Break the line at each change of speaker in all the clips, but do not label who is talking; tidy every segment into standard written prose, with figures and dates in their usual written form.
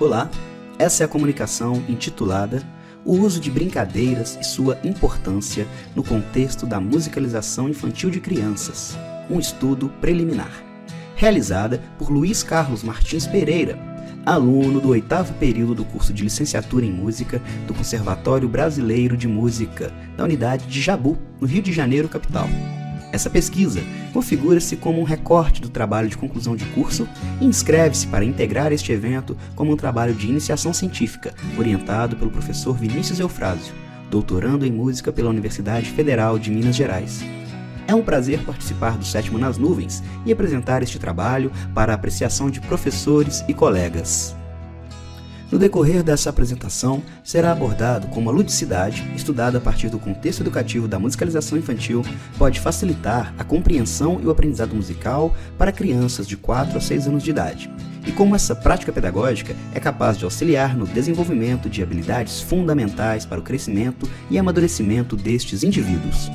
Olá, essa é a comunicação intitulada O uso de brincadeiras e sua importância no contexto da musicalização infantil de crianças, um estudo preliminar, realizada por Luiz Carlos Martins Pereira, aluno do 8º período do curso de licenciatura em música do Conservatório Brasileiro de Música, da unidade de Jabu, no Rio de Janeiro, capital. Essa pesquisa configura-se como um recorte do trabalho de conclusão de curso e inscreve-se para integrar este evento como um trabalho de iniciação científica, orientado pelo professor Vinícius Eufrásio, doutorando em música pela Universidade Federal de Minas Gerais. É um prazer participar do 7º Nas Nuvens e apresentar este trabalho para a apreciação de professores e colegas. No decorrer dessa apresentação, será abordado como a ludicidade, estudada a partir do contexto educativo da musicalização infantil, pode facilitar a compreensão e o aprendizado musical para crianças de 4 a 6 anos de idade, e como essa prática pedagógica é capaz de auxiliar no desenvolvimento de habilidades fundamentais para o crescimento e amadurecimento destes indivíduos.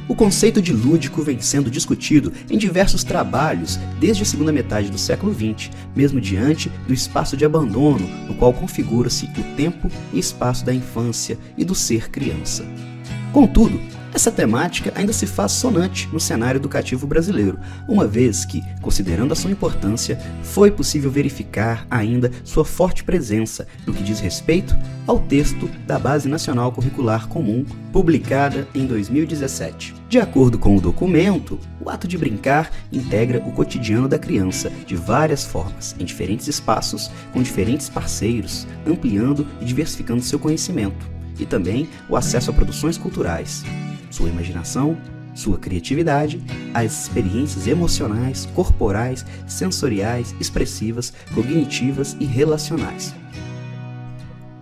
O conceito de lúdico vem sendo discutido em diversos trabalhos desde a segunda metade do século XX, mesmo diante do espaço de abandono no qual configura-se o tempo e espaço da infância e do ser criança. Contudo, essa temática ainda se faz sonante no cenário educativo brasileiro, uma vez que, considerando a sua importância, foi possível verificar ainda sua forte presença no que diz respeito ao texto da Base Nacional Curricular Comum, publicada em 2017. De acordo com o documento, o ato de brincar integra o cotidiano da criança de várias formas, em diferentes espaços, com diferentes parceiros, ampliando e diversificando seu conhecimento, e também o acesso a produções culturais, sua imaginação, sua criatividade, as experiências emocionais, corporais, sensoriais, expressivas, cognitivas e relacionais.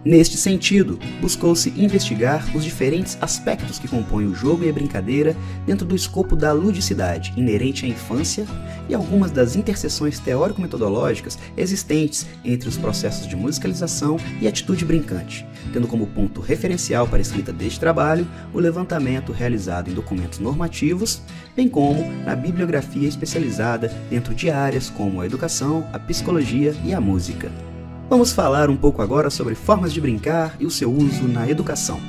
Neste sentido, buscou-se investigar os diferentes aspectos que compõem o jogo e a brincadeira dentro do escopo da ludicidade inerente à infância e algumas das interseções teórico-metodológicas existentes entre os processos de musicalização e atitude brincante, tendo como ponto referencial para a escrita deste trabalho o levantamento realizado em documentos normativos, bem como na bibliografia especializada dentro de áreas como a educação, a psicologia e a música. Vamos falar um pouco agora sobre formas de brincar e o seu uso na educação.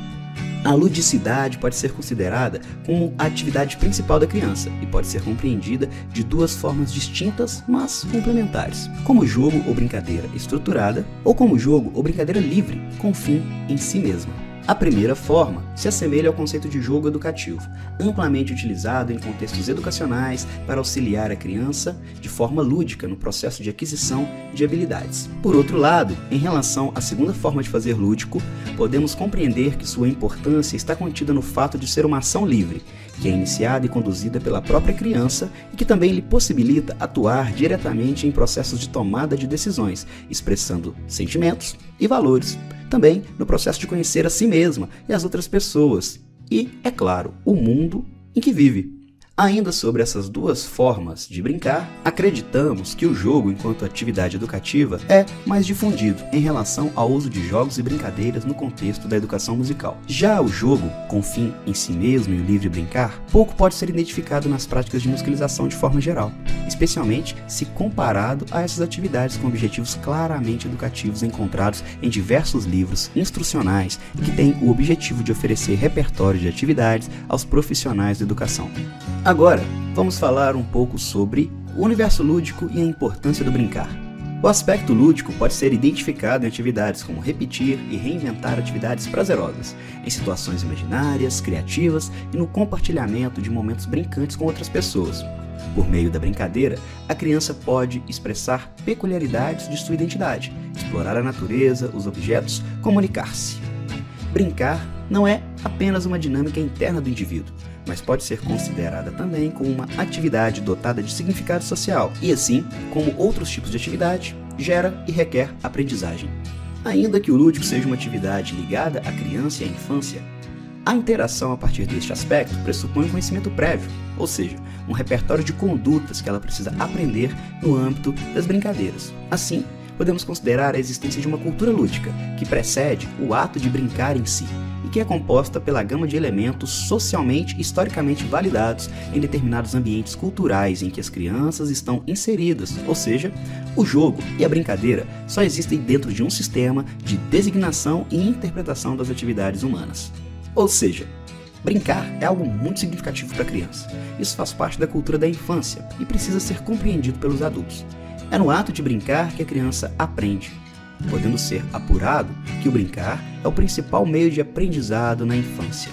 A ludicidade pode ser considerada como a atividade principal da criança e pode ser compreendida de duas formas distintas, mas complementares, como jogo ou brincadeira estruturada ou como jogo ou brincadeira livre, com fim em si mesma. A primeira forma se assemelha ao conceito de jogo educativo, amplamente utilizado em contextos educacionais para auxiliar a criança de forma lúdica no processo de aquisição de habilidades. Por outro lado, em relação à segunda forma de fazer lúdico, podemos compreender que sua importância está contida no fato de ser uma ação livre, que é iniciada e conduzida pela própria criança e que também lhe possibilita atuar diretamente em processos de tomada de decisões, expressando sentimentos e valores. Também no processo de conhecer a si mesma e as outras pessoas e, é claro, o mundo em que vive. Ainda sobre essas duas formas de brincar, acreditamos que o jogo, enquanto atividade educativa, é mais difundido em relação ao uso de jogos e brincadeiras no contexto da educação musical. Já o jogo, com fim em si mesmo e o livre brincar, pouco pode ser identificado nas práticas de musicalização de forma geral, especialmente se comparado a essas atividades com objetivos claramente educativos encontrados em diversos livros instrucionais e que têm o objetivo de oferecer repertório de atividades aos profissionais da educação. Agora, vamos falar um pouco sobre o universo lúdico e a importância do brincar. O aspecto lúdico pode ser identificado em atividades como repetir e reinventar atividades prazerosas, em situações imaginárias, criativas e no compartilhamento de momentos brincantes com outras pessoas. Por meio da brincadeira, a criança pode expressar peculiaridades de sua identidade, explorar a natureza, os objetos, comunicar-se. Brincar não é apenas uma dinâmica interna do indivíduo, mas pode ser considerada também como uma atividade dotada de significado social e, assim, como outros tipos de atividade, gera e requer aprendizagem. Ainda que o lúdico seja uma atividade ligada à criança e à infância, a interação a partir deste aspecto pressupõe um conhecimento prévio, ou seja, um repertório de condutas que ela precisa aprender no âmbito das brincadeiras. Assim, podemos considerar a existência de uma cultura lúdica que precede o ato de brincar em si e e que é composta pela gama de elementos socialmente e historicamente validados em determinados ambientes culturais em que as crianças estão inseridas, ou seja, o jogo e a brincadeira só existem dentro de um sistema de designação e interpretação das atividades humanas. Ou seja, brincar é algo muito significativo para a criança. Isso faz parte da cultura da infância e precisa ser compreendido pelos adultos. É no ato de brincar que a criança aprende, podendo ser apurado que o brincar é o principal meio de aprendizado na infância.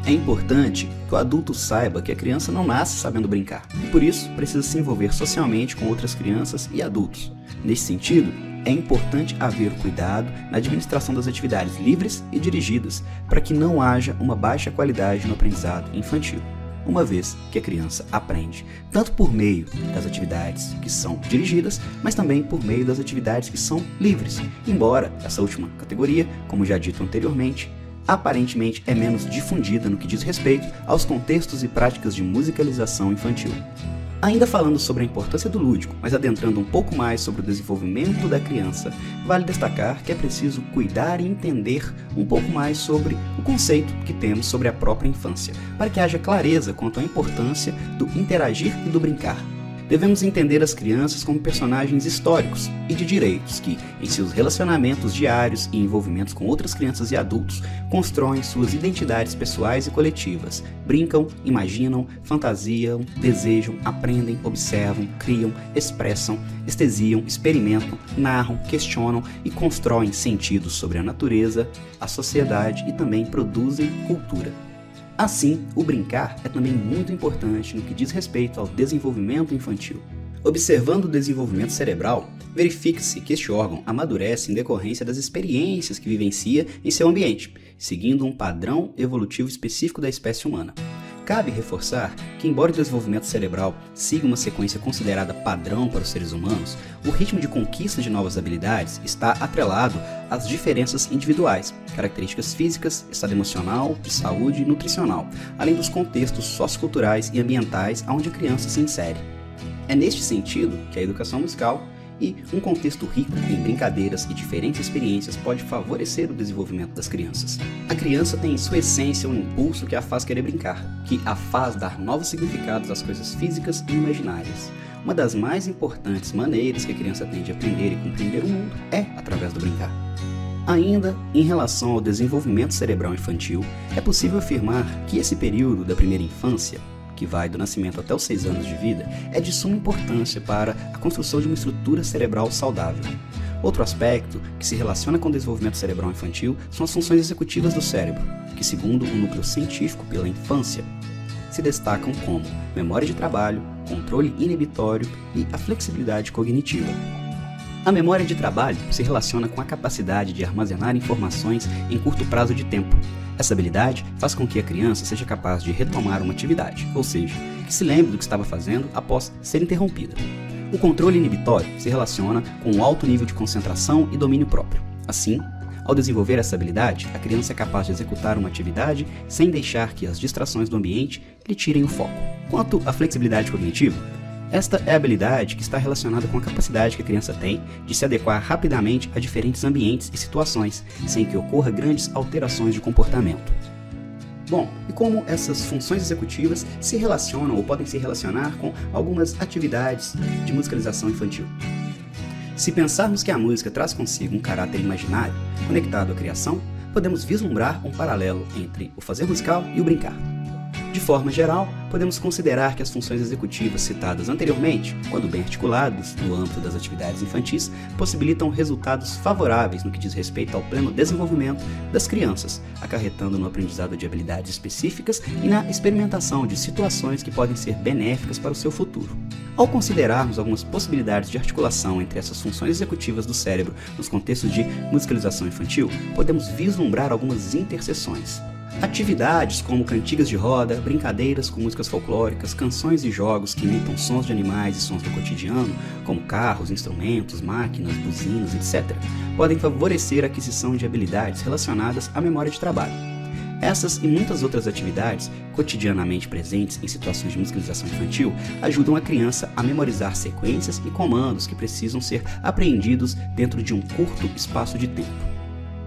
É importante que o adulto saiba que a criança não nasce sabendo brincar, e por isso precisa se envolver socialmente com outras crianças e adultos. Nesse sentido, é importante haver cuidado na administração das atividades livres e dirigidas, para que não haja uma baixa qualidade no aprendizado infantil, uma vez que a criança aprende tanto por meio das atividades que são dirigidas, mas também por meio das atividades que são livres, embora essa última categoria, como já dito anteriormente, aparentemente é menos difundida no que diz respeito aos contextos e práticas de musicalização infantil. Ainda falando sobre a importância do lúdico, mas adentrando um pouco mais sobre o desenvolvimento da criança, vale destacar que é preciso cuidar e entender um pouco mais sobre o conceito que temos sobre a própria infância, para que haja clareza quanto à importância do interagir e do brincar. Devemos entender as crianças como personagens históricos e de direitos que, em seus relacionamentos diários e envolvimentos com outras crianças e adultos, constroem suas identidades pessoais e coletivas, brincam, imaginam, fantasiam, desejam, aprendem, observam, criam, expressam, estesiam, experimentam, narram, questionam e constroem sentidos sobre a natureza, a sociedade e também produzem cultura. Assim, o brincar é também muito importante no que diz respeito ao desenvolvimento infantil. Observando o desenvolvimento cerebral, verifica-se que este órgão amadurece em decorrência das experiências que vivencia em seu ambiente, seguindo um padrão evolutivo específico da espécie humana. Cabe reforçar que, embora o desenvolvimento cerebral siga uma sequência considerada padrão para os seres humanos, o ritmo de conquista de novas habilidades está atrelado às diferenças individuais, características físicas, estado emocional, de saúde e nutricional, além dos contextos socioculturais e ambientais onde a criança se insere. É neste sentido que a educação musical e um contexto rico em brincadeiras e diferentes experiências pode favorecer o desenvolvimento das crianças. A criança tem em sua essência um impulso que a faz querer brincar, que a faz dar novos significados às coisas físicas e imaginárias. Uma das mais importantes maneiras que a criança tem de aprender e compreender o mundo é através do brincar. Ainda em relação ao desenvolvimento cerebral infantil, é possível afirmar que esse período da primeira infância, que vai do nascimento até os 6 anos de vida, é de suma importância para a construção de uma estrutura cerebral saudável. Outro aspecto que se relaciona com o desenvolvimento cerebral infantil são as funções executivas do cérebro, que, segundo o núcleo científico pela infância, se destacam como memória de trabalho, controle inibitório e a flexibilidade cognitiva. A memória de trabalho se relaciona com a capacidade de armazenar informações em curto prazo de tempo. Essa habilidade faz com que a criança seja capaz de retomar uma atividade, ou seja, que se lembre do que estava fazendo após ser interrompida. O controle inibitório se relaciona com um alto nível de concentração e domínio próprio. Assim, ao desenvolver essa habilidade, a criança é capaz de executar uma atividade sem deixar que as distrações do ambiente lhe tirem o foco. Quanto à flexibilidade cognitiva, esta é a habilidade que está relacionada com a capacidade que a criança tem de se adequar rapidamente a diferentes ambientes e situações, sem que ocorra grandes alterações de comportamento. Bom, e como essas funções executivas se relacionam ou podem se relacionar com algumas atividades de musicalização infantil? Se pensarmos que a música traz consigo um caráter imaginário, conectado à criação, podemos vislumbrar um paralelo entre o fazer musical e o brincar. De forma geral, podemos considerar que as funções executivas citadas anteriormente, quando bem articuladas no âmbito das atividades infantis, possibilitam resultados favoráveis no que diz respeito ao pleno desenvolvimento das crianças, acarretando no aprendizado de habilidades específicas e na experimentação de situações que podem ser benéficas para o seu futuro. Ao considerarmos algumas possibilidades de articulação entre essas funções executivas do cérebro nos contextos de musicalização infantil, podemos vislumbrar algumas interseções. Atividades como cantigas de roda, brincadeiras com músicas folclóricas, canções e jogos que imitam sons de animais e sons do cotidiano, como carros, instrumentos, máquinas, buzinas, etc., podem favorecer a aquisição de habilidades relacionadas à memória de trabalho. Essas e muitas outras atividades, cotidianamente presentes em situações de musicalização infantil, ajudam a criança a memorizar sequências e comandos que precisam ser apreendidos dentro de um curto espaço de tempo.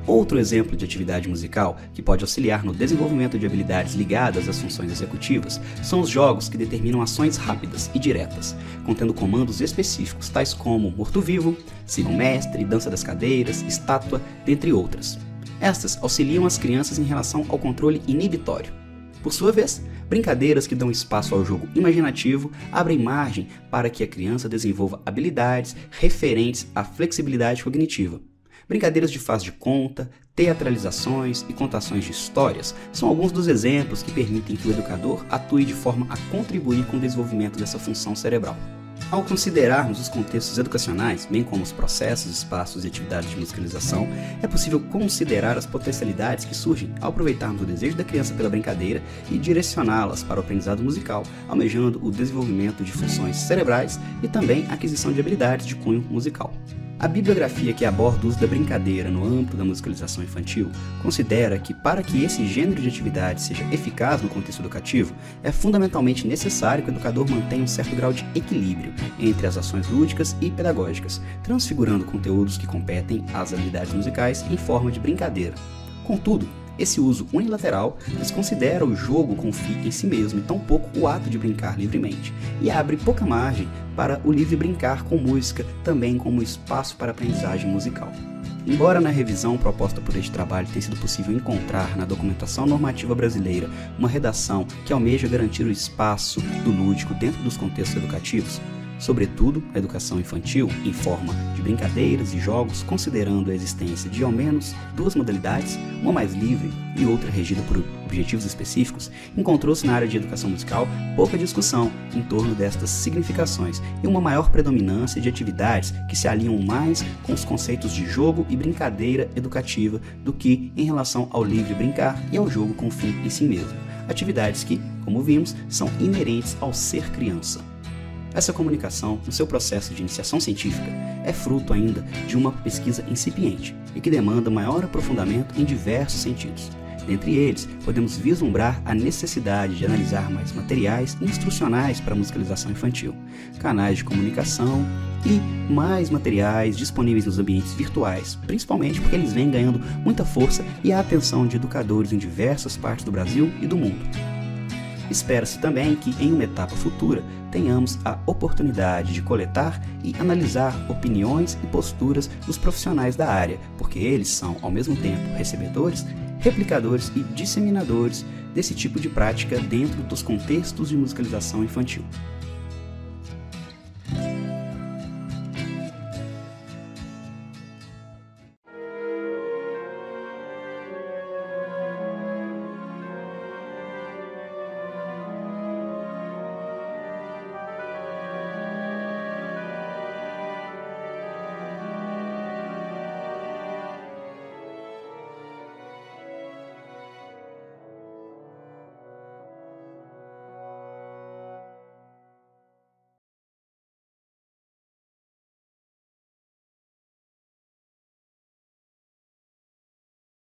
Outro exemplo de atividade musical que pode auxiliar no desenvolvimento de habilidades ligadas às funções executivas são os jogos que determinam ações rápidas e diretas, contendo comandos específicos, tais como morto-vivo, siga o mestre, dança das cadeiras, estátua, dentre outras. Estas auxiliam as crianças em relação ao controle inibitório. Por sua vez, brincadeiras que dão espaço ao jogo imaginativo abrem margem para que a criança desenvolva habilidades referentes à flexibilidade cognitiva. Brincadeiras de faz de conta, teatralizações e contações de histórias são alguns dos exemplos que permitem que o educador atue de forma a contribuir com o desenvolvimento dessa função cerebral. Ao considerarmos os contextos educacionais, bem como os processos, espaços e atividades de musicalização, é possível considerar as potencialidades que surgem ao aproveitarmos o desejo da criança pela brincadeira e direcioná-las para o aprendizado musical, almejando o desenvolvimento de funções cerebrais e também a aquisição de habilidades de cunho musical. A bibliografia que aborda o uso da brincadeira no âmbito da musicalização infantil considera que, para que esse gênero de atividade seja eficaz no contexto educativo, é fundamentalmente necessário que o educador mantenha um certo grau de equilíbrio entre as ações lúdicas e pedagógicas, transfigurando conteúdos que competem às habilidades musicais em forma de brincadeira. Contudo, esse uso unilateral desconsidera o jogo com fim em si mesmo e tampouco o ato de brincar livremente, e abre pouca margem para o livre brincar com música também como espaço para aprendizagem musical. Embora na revisão proposta por este trabalho tenha sido possível encontrar na documentação normativa brasileira uma redação que almeja garantir o espaço do lúdico dentro dos contextos educativos, sobretudo a educação infantil, em forma de brincadeiras e jogos, considerando a existência de ao menos duas modalidades, uma mais livre e outra regida por objetivos específicos, encontrou-se na área de educação musical pouca discussão em torno destas significações e uma maior predominância de atividades que se alinham mais com os conceitos de jogo e brincadeira educativa do que em relação ao livre brincar e ao jogo com fim em si mesmo, atividades que, como vimos, são inerentes ao ser criança. Essa comunicação, no seu processo de iniciação científica, é fruto ainda de uma pesquisa incipiente e que demanda maior aprofundamento em diversos sentidos. Dentre eles, podemos vislumbrar a necessidade de analisar mais materiais instrucionais para a musicalização infantil, canais de comunicação e mais materiais disponíveis nos ambientes virtuais, principalmente porque eles vêm ganhando muita força e a atenção de educadores em diversas partes do Brasil e do mundo. Espera-se também que, em uma etapa futura, tenhamos a oportunidade de coletar e analisar opiniões e posturas dos profissionais da área, porque eles são, ao mesmo tempo, recebedores, replicadores e disseminadores desse tipo de prática dentro dos contextos de musicalização infantil.